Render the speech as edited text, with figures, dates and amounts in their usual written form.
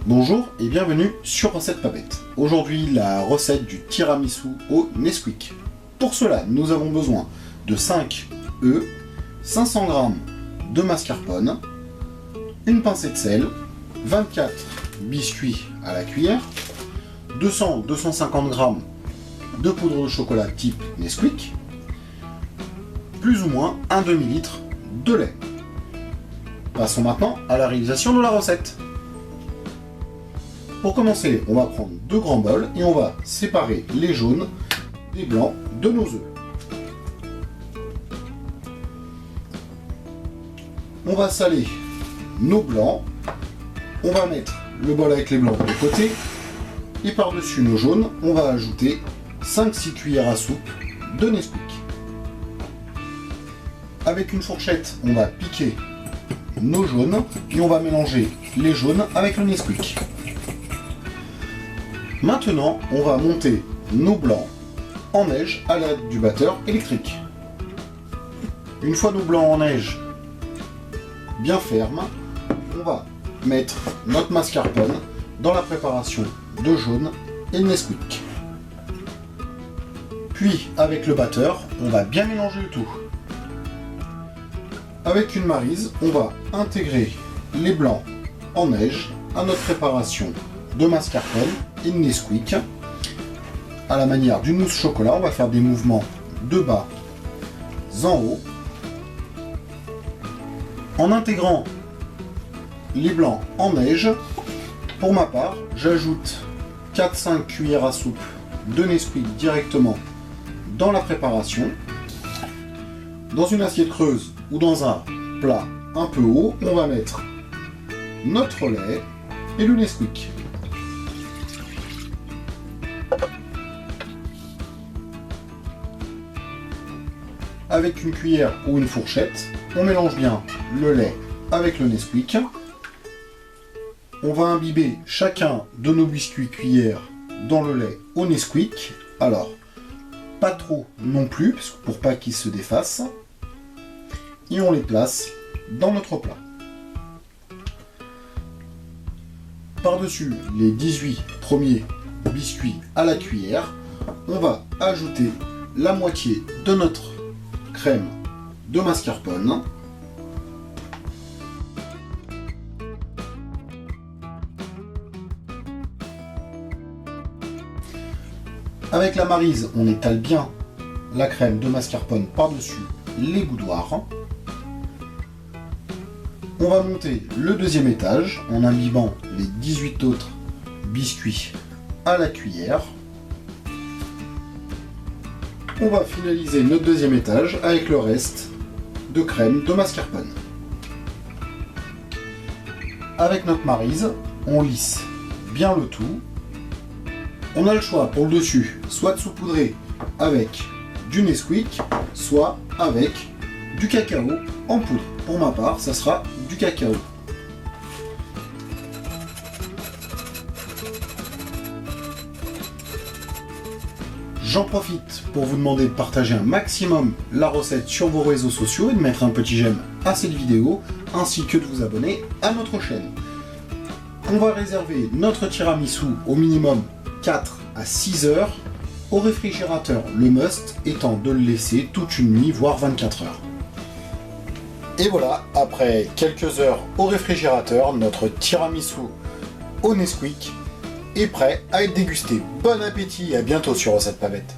Bonjour et bienvenue sur Recette Papette. Aujourd'hui, la recette du tiramisu au Nesquik. Pour cela, nous avons besoin de 5 œufs, 500 g de mascarpone, une pincée de sel, 24 biscuits à la cuillère, 200-250 g de poudre de chocolat type Nesquik, plus ou moins un demi-litre de lait. Passons maintenant à la réalisation de la recette. Pour commencer, on va prendre deux grands bols et on va séparer les jaunes des blancs de nos œufs. On va saler nos blancs, on va mettre le bol avec les blancs de côté et par-dessus nos jaunes, on va ajouter 5-6 cuillères à soupe de Nesquik. Avec une fourchette, on va piquer nos jaunes et on va mélanger les jaunes avec le Nesquik. Maintenant, on va monter nos blancs en neige à l'aide du batteur électrique. Une fois nos blancs en neige bien fermes, on va mettre notre mascarpone dans la préparation de jaune et de Nesquik. Puis, avec le batteur, on va bien mélanger le tout. Avec une maryse, on va intégrer les blancs en neige à notre préparation de mascarpone et de Nesquik. À la manière d'une mousse chocolat, on va faire des mouvements de bas en haut. En intégrant les blancs en neige, pour ma part, j'ajoute 4-5 cuillères à soupe de Nesquik directement dans la préparation. Dans une assiette creuse ou dans un plat un peu haut, on va mettre notre lait et le Nesquik. Avec une cuillère ou une fourchette, on mélange bien le lait avec le Nesquik. On va imbiber chacun de nos biscuits cuillères dans le lait au Nesquik. Alors, pas trop non plus, pour pas qu'ils se défassent. Et on les place dans notre plat. Par-dessus les 18 premiers biscuits à la cuillère, on va ajouter la moitié de notre crème de mascarpone. Avec la maryse, on étale bien la crème de mascarpone par-dessus les boudoirs. On va monter le deuxième étage en imbibant les 18 autres biscuits à la cuillère. On va finaliser notre deuxième étage avec le reste de crème de mascarpone. Avec notre maryse, on lisse bien le tout. On a le choix pour le dessus, soit de saupoudrer avec du Nesquik, soit avec du cacao en poudre. Pour ma part, ça sera du cacao. J'en profite pour vous demander de partager un maximum la recette sur vos réseaux sociaux et de mettre un petit j'aime à cette vidéo, ainsi que de vous abonner à notre chaîne. On va réserver notre tiramisu au minimum 4 à 6 heures au réfrigérateur, le must étant de le laisser toute une nuit, voire 24 heures. Et voilà, après quelques heures au réfrigérateur, notre tiramisu au Nesquik est prêt à être dégusté. Bon appétit et à bientôt sur Recette Papette.